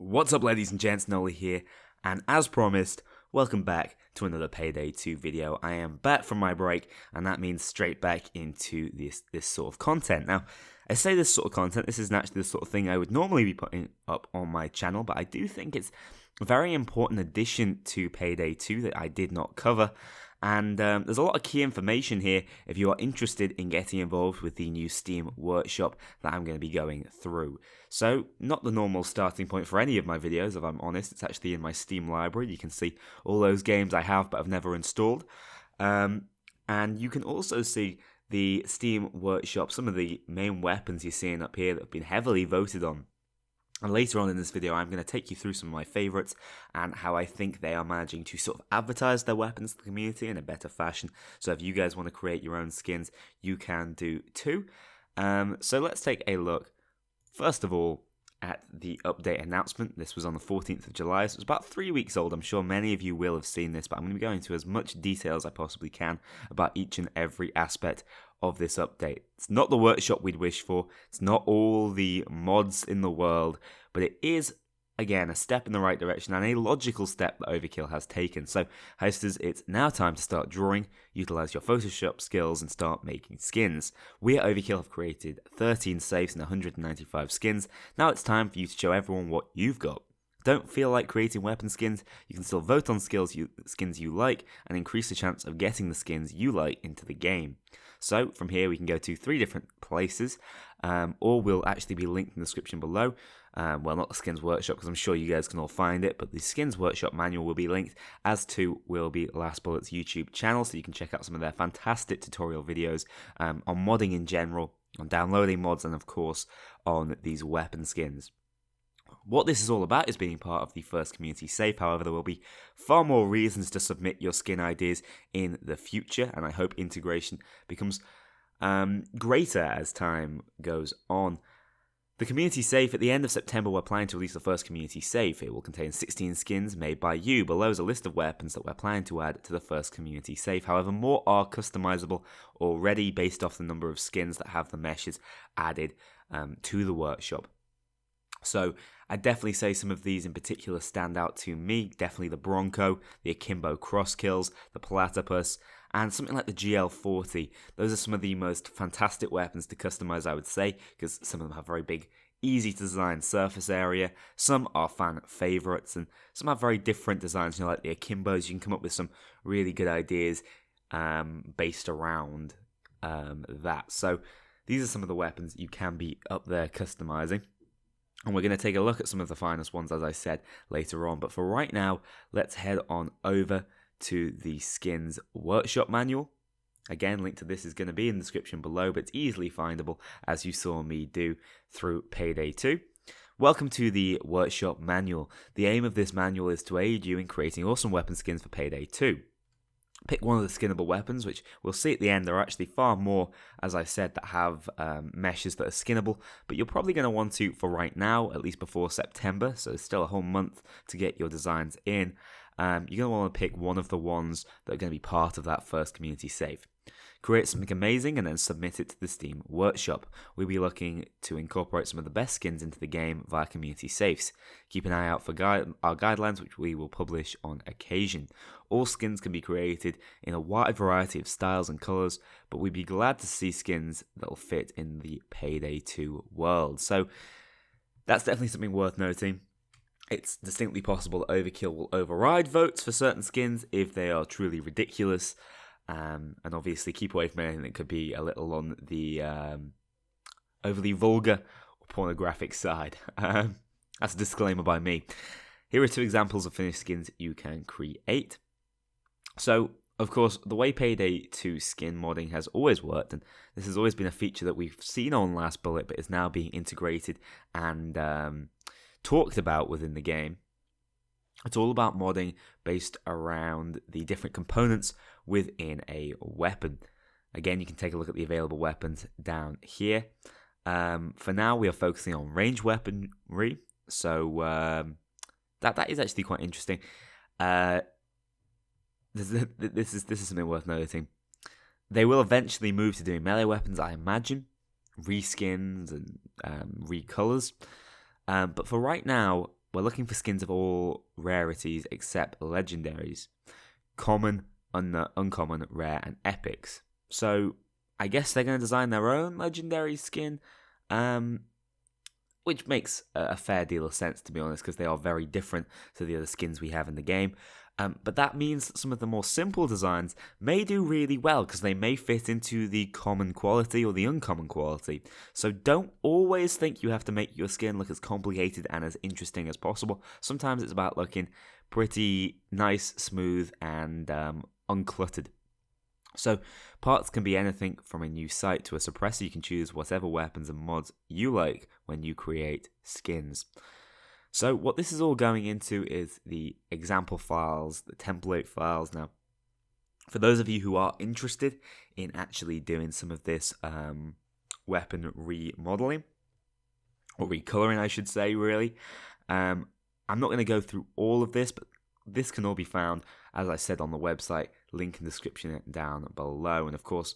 What's up, ladies and gents, Noli here, and as promised, welcome back to another Payday 2 video. I am back from my break, and that means straight back into this sort of content. Now, I say this sort of content, this isn't actually the sort of thing I would normally be putting up on my channel, but I do think it's a very important addition to Payday 2 that I did not cover. And there's a lot of key information here if you are interested in getting involved with the new Steam workshop that I'm going to be going through. So, not the normal starting point for any of my videos, if I'm honest. It's actually in my Steam library. You can see all those games I have but have never installed. And you can also see the Steam workshop, some of the main weapons you're seeing up here that have been heavily voted on. And later on in this video, I'm going to take you through some of my favourites and how I think they are managing to sort of advertise their weapons to the community in a better fashion. So if you guys want to create your own skins, you can do too. So let's take a look, first of all, at the update announcement. This was on the 14th of July, so it was about 3 weeks old. I'm sure many of you will have seen this, but I'm going to be going into as much detail as I possibly can about each and every aspect of this update. It's not the workshop we'd wish for, it's not all the mods in the world, but it is, again, a step in the right direction and a logical step that Overkill has taken. So, Heisters, it's now time to start drawing, utilize your Photoshop skills, and start making skins. We at Overkill have created 13 safes and 195 skins. Now it's time for you to show everyone what you've got. Don't feel like creating weapon skins, you can still vote on skins you like and increase the chance of getting the skins you like into the game. So from here we can go to 3 different places, all will actually be linked in the description below. Well, not the Skins Workshop, because I'm sure you guys can all find it, but the Skins Workshop manual will be linked, as to will be LastBullet's YouTube channel, so you can check out some of their fantastic tutorial videos on modding in general, on downloading mods, and of course on these weapon skins. What this is all about is being part of the first community safe. However, there will be far more reasons to submit your skin ideas in the future, and I hope integration becomes greater as time goes on. The community safe, at the end of September, we're planning to release the first community safe. It will contain 16 skins made by you. Below is a list of weapons that we're planning to add to the first community safe. However, more are customizable already based off the number of skins that have the meshes added to the workshop. So I'd definitely say some of these in particular stand out to me. Definitely the Bronco, the Akimbo Cross Kills, the Platypus, and something like the GL40. Those are some of the most fantastic weapons to customize, I would say, because some of them have very big, easy to design surface area. Some are fan favorites, and some have very different designs. You know, like the Akimbos, you can come up with some really good ideas based around that. So these are some of the weapons you can be up there customizing. And we're going to take a look at some of the finest ones, as I said, later on. But for right now, let's head on over to the Skins Workshop manual. Again, link to this is going to be in the description below, but it's easily findable, as you saw me do through Payday 2. Welcome to the Workshop manual. The aim of this manual is to aid you in creating awesome weapon skins for Payday 2. Pick one of the skinnable weapons, which we'll see at the end. There are actually far more, as I said, that have meshes that are skinnable, but you're probably going to want to, for right now, at least before September, so there's still a whole month to get your designs in, you're going to want to pick one of the ones that are going to be part of that first community safe. Create something amazing and then submit it to the Steam Workshop. We'll be looking to incorporate some of the best skins into the game via community safes. Keep an eye out for our guidelines, which we will publish on occasion. All skins can be created in a wide variety of styles and colours, but we'd be glad to see skins that will fit in the Payday 2 world. So that's definitely something worth noting. It's distinctly possible that Overkill will override votes for certain skins if they are truly ridiculous. And obviously keep away from anything that could be a little on the overly vulgar or pornographic side. That's a disclaimer by me. Here are 2 examples of finished skins you can create. So, of course, the way Payday 2 skin modding has always worked, and this has always been a feature that we've seen on LastBullet, but is now being integrated and talked about within the game. It's all about modding based around the different components within a weapon. Again, you can take a look at the available weapons down here. For now, we are focusing on range weaponry, so that is actually quite interesting. This is something worth noting. They will eventually move to doing melee weapons, I imagine, reskins and recolors. But for right now, we're looking for skins of all rarities except legendaries. Common, uncommon, rare, and epics. So I guess they're going to design their own legendary skin, which makes a fair deal of sense, to be honest, because they are very different to the other skins we have in the game. But that means that some of the more simple designs may do really well because they may fit into the common quality or the uncommon quality. So don't always think you have to make your skin look as complicated and as interesting as possible. Sometimes it's about looking pretty nice, smooth, and uncluttered. So parts can be anything from a new sight to a suppressor. You can choose whatever weapons and mods you like when you create skins. So what this is all going into is the example files, the template files. Now, for those of you who are interested in actually doing some of this weapon remodeling, or recoloring, I should say, really, I'm not going to go through all of this, but this can all be found, as I said, on the website, link in the description down below. And of course,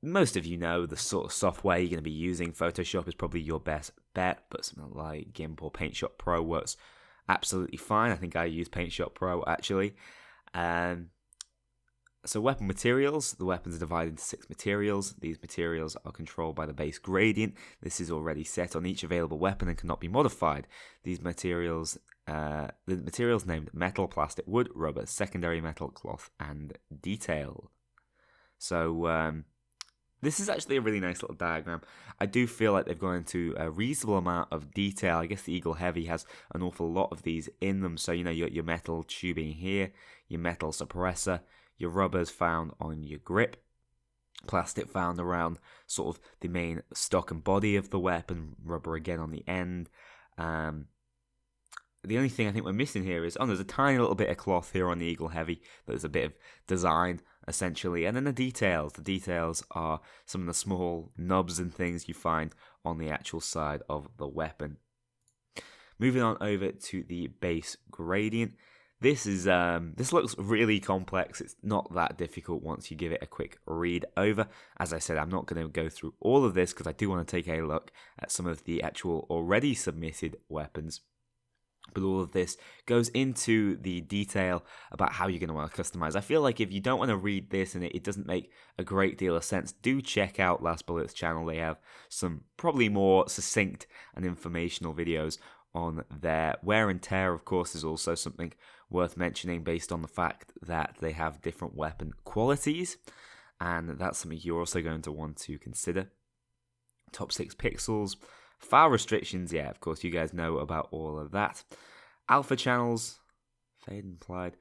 most of you know the sort of software you're going to be using. Photoshop is probably your best bet, but something like GIMP or PaintShop Pro works absolutely fine. I think I use PaintShop Pro, actually. So weapon materials. The weapons are divided into 6 materials. These materials are controlled by the base gradient. This is already set on each available weapon and cannot be modified. These materials, the materials named metal, plastic, wood, rubber, secondary metal, cloth, and detail. So this is actually a really nice little diagram. I do feel like they've gone into a reasonable amount of detail. I guess the Eagle Heavy has an awful lot of these in them. So, you know, your metal tubing here, your metal suppressor, your rubbers found on your grip, plastic found around sort of the main stock and body of the weapon, rubber again on the end. The only thing I think we're missing here is, there's a tiny little bit of cloth here on the Eagle Heavy. There's a bit of design, essentially. And then the details. The details are some of the small nubs and things you find on the actual side of the weapon. Moving on over to the base gradient. This looks really complex. It's not that difficult once you give it a quick read over. As I said, I'm not going to go through all of this because I do want to take a look at some of the actual already submitted weapons. But all of this goes into the detail about how you're going to want to customize. I feel like if you don't want to read this and it doesn't make a great deal of sense, do check out LastBullet's channel. They have some probably more succinct and informational videos on there. Wear and tear, of course, is also something worth mentioning based on the fact that they have different weapon qualities. And that's something you're also going to want to consider. Top 6 pixels. File restrictions, yeah, of course, you guys know about all of that. Alpha channels, fade implied.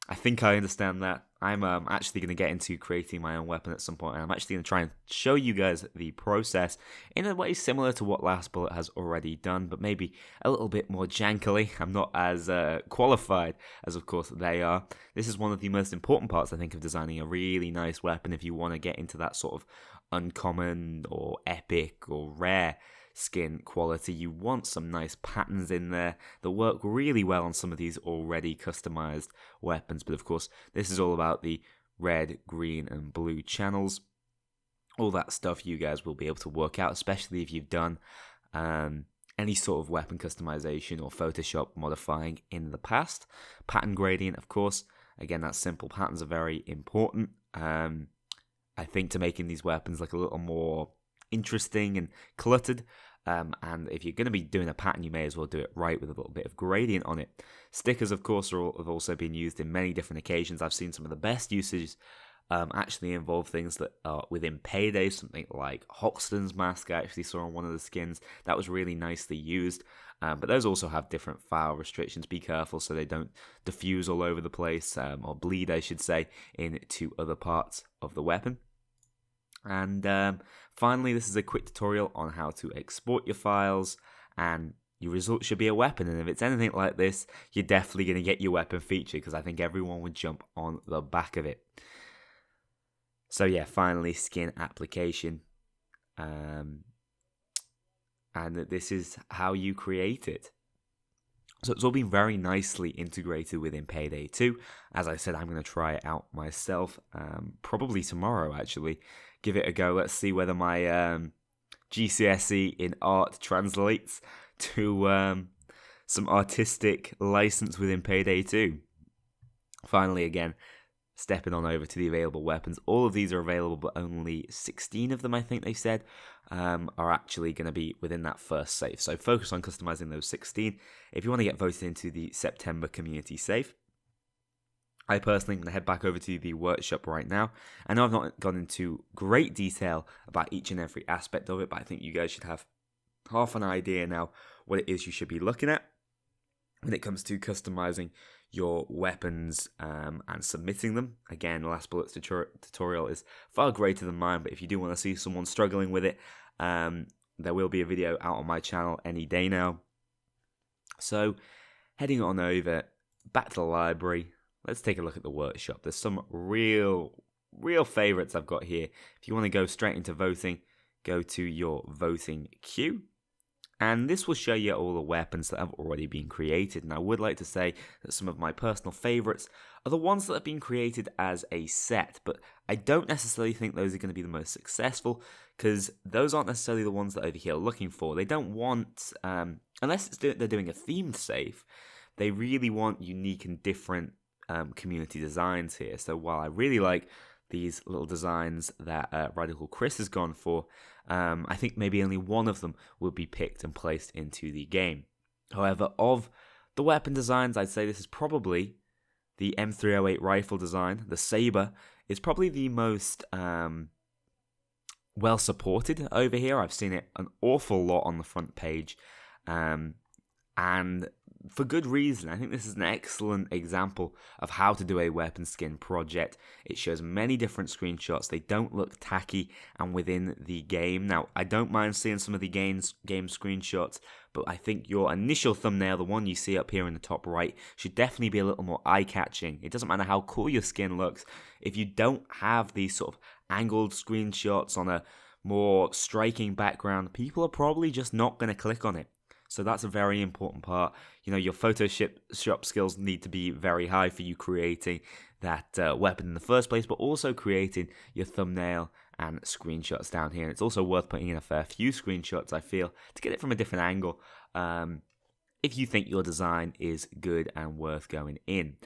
I think I understand that. I'm actually going to get into creating my own weapon at some point, and I'm actually going to try and show you guys the process in a way similar to what LastBullet has already done, but maybe a little bit more jankily. I'm not as qualified as, of course, they are. This is one of the most important parts, I think, of designing a really nice weapon if you want to get into that sort of uncommon or epic or rare skin quality. You want some nice patterns in there that work really well on some of these already customized weapons. But of course, this is all about the red, green, and blue channels. All that stuff you guys will be able to work out, especially if you've done any sort of weapon customization or Photoshop modifying in the past. Pattern gradient, of course. Again, that's simple. Patterns are very important. I think to making these weapons look a little more interesting and cluttered. And if you're going to be doing a pattern, you may as well do it right with a little bit of gradient on it. Stickers, of course, have also been used in many different occasions. I've seen some of the best usages actually involve things that are within Payday, something like Hoxton's mask I actually saw on one of the skins. That was really nicely used. But those also have different file restrictions. Be careful so they don't diffuse all over the place, or bleed, I should say, into other parts of the weapon. And finally, this is a quick tutorial on how to export your files, and your result should be a weapon. And if it's anything like this, you're definitely going to get your weapon featured, because I think everyone would jump on the back of it. So yeah, finally, skin application. And this is how you create it. So it's all been very nicely integrated within Payday 2. As I said, I'm going to try it out myself, probably tomorrow actually. Give it a go. Let's see whether my GCSE in art translates to some artistic license within Payday 2. Finally, again, stepping on over to the available weapons. All of these are available, but only 16 of them, I think they said, are actually going to be within that first save. So focus on customizing those 16 if you want to get voted into the September community save. I personally am going to head back over to the workshop right now. I know I've not gone into great detail about each and every aspect of it, but I think you guys should have half an idea now what it is you should be looking at when it comes to customizing your weapons and submitting them. Again, LastBullet's tutorial is far greater than mine, but if you do want to see someone struggling with it, there will be a video out on my channel any day now. So, heading on over, back to the library, let's take a look at the workshop. There's some real favorites I've got here. If you want to go straight into voting, go to your voting queue. And this will show you all the weapons that have already been created. And I would like to say that some of my personal favorites are the ones that have been created as a set. But I don't necessarily think those are going to be the most successful, because those aren't necessarily the ones that over here are looking for. They don't want, unless they're doing a themed save, they really want unique and different community designs here. So while I really like these little designs that Radical Chris has gone for, I think maybe only one of them will be picked and placed into the game. However, of the weapon designs, I'd say this is probably the M308 rifle design. The Saber is probably the most well supported over here. I've seen it an awful lot on the front page, and for good reason. I think this is an excellent example of how to do a weapon skin project. It shows many different screenshots. They don't look tacky and within the game. Now, I don't mind seeing some of the game screenshots, but I think your initial thumbnail, the one you see up here in the top right, should definitely be a little more eye-catching. It doesn't matter how cool your skin looks. If you don't have these sort of angled screenshots on a more striking background, people are probably just not going to click on it. So that's a very important part. You know, your Photoshop skills need to be very high for you creating that weapon in the first place, but also creating your thumbnail and screenshots down here. And it's also worth putting in a fair few screenshots, I feel, to get it from a different angle if you think your design is good and worth going in.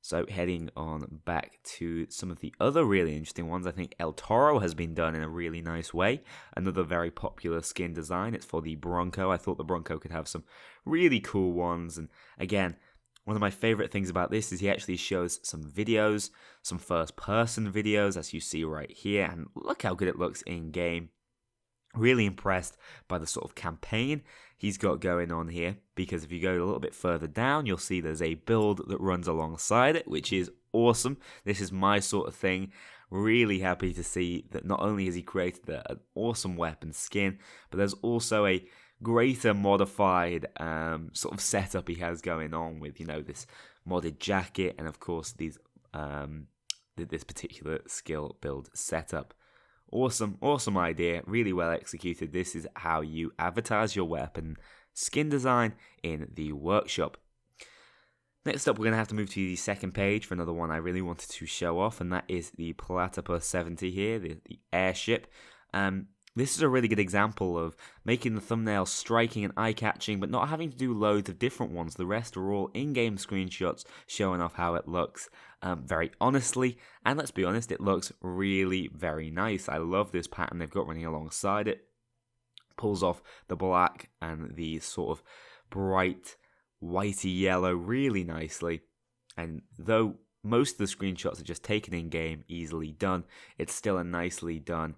So heading on back to some of the other really interesting ones, I think El Toro has been done in a really nice way. Another very popular skin design. It's for the Bronco. I thought the Bronco could have some really cool ones. And again, one of my favorite things about this is he actually shows some videos, some first-person videos, as you see right here. And look how good it looks in-game. Really impressed by the sort of campaign he's got going on here, because if you go a little bit further down, you'll see there's a build that runs alongside it, which is awesome. This is my sort of thing. Really happy to see that not only has he created an awesome weapon skin, but there's also a greater modified sort of setup he has going on with, you know, this modded jacket and of course these this particular skill build setup. Awesome idea, really well executed. This is how you advertise your weapon skin design in the workshop. Next up, we're going to have to move to the second page for another one I really wanted to show off, and that is the Platypus 70 here, the airship. This is a really good example of making the thumbnail striking and eye-catching, but not having to do loads of different ones. The rest are all in-game screenshots showing off how it looks very honestly. And let's be honest, it looks really very nice. I love this pattern they've got running alongside it. Pulls off the black and the sort of bright whitey yellow really nicely. And though most of the screenshots are just taken in-game, easily done, it's still a nicely done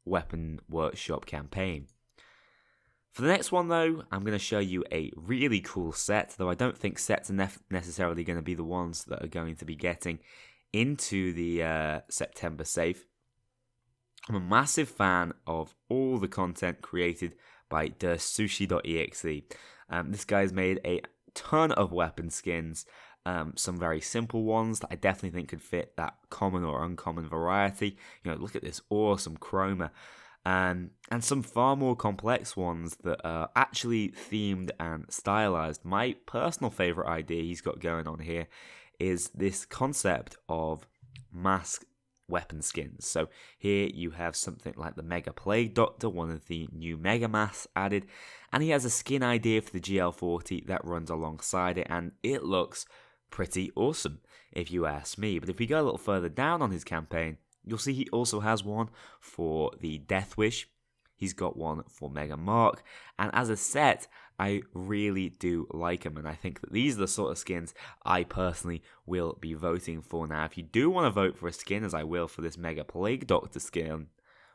weapon workshop campaign. For the next one though, I'm going to show you a really cool set, though I don't think sets are necessarily going to be the ones that are going to be getting into the September save. I'm a massive fan of all the content created by Sushi.exe. This guy's made a ton of weapon skins, some very simple ones that I definitely think could fit that common or uncommon variety. You know, look at this awesome chroma. And some far more complex ones that are actually themed and stylized. My personal favorite idea he's got going on here is this concept of mask weapon skins. So here you have something like the Mega Plague Doctor, one of the new Mega Masks added, and he has a skin idea for the GL40 that runs alongside it, and it looks pretty awesome if you ask me. But if we go a little further down on his campaign, you'll see he also has one for the Death Wish. He's got one for Mega Mark, and as a set, I really do like him, and I think that these are the sort of skins I personally will be voting for. Now, if you do want to vote for a skin, as I will for this Mega Plague Doctor skin,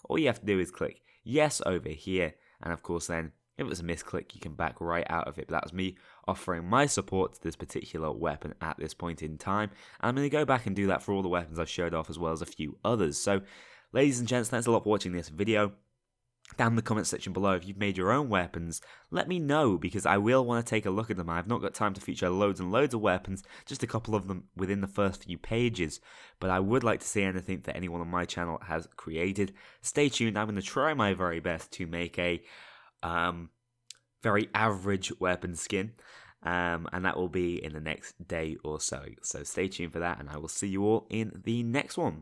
all you have to do is click yes over here, and of course then, if it's a misclick, you can back right out of it. But that's me offering my support to this particular weapon at this point in time, and I'm going to go back and do that for all the weapons I've showed off, as well as a few others. So, ladies and gents, thanks a lot for watching this video. Down in the comment section below, if you've made your own weapons, let me know, because I will want to take a look at them. I've not got time to feature loads and loads of weapons, just a couple of them within the first few pages, but I would like to see anything that anyone on my channel has created. Stay tuned, I'm going to try my very best to make a very average weapon skin, and that will be in the next day or so. So stay tuned for that, and I will see you all in the next one.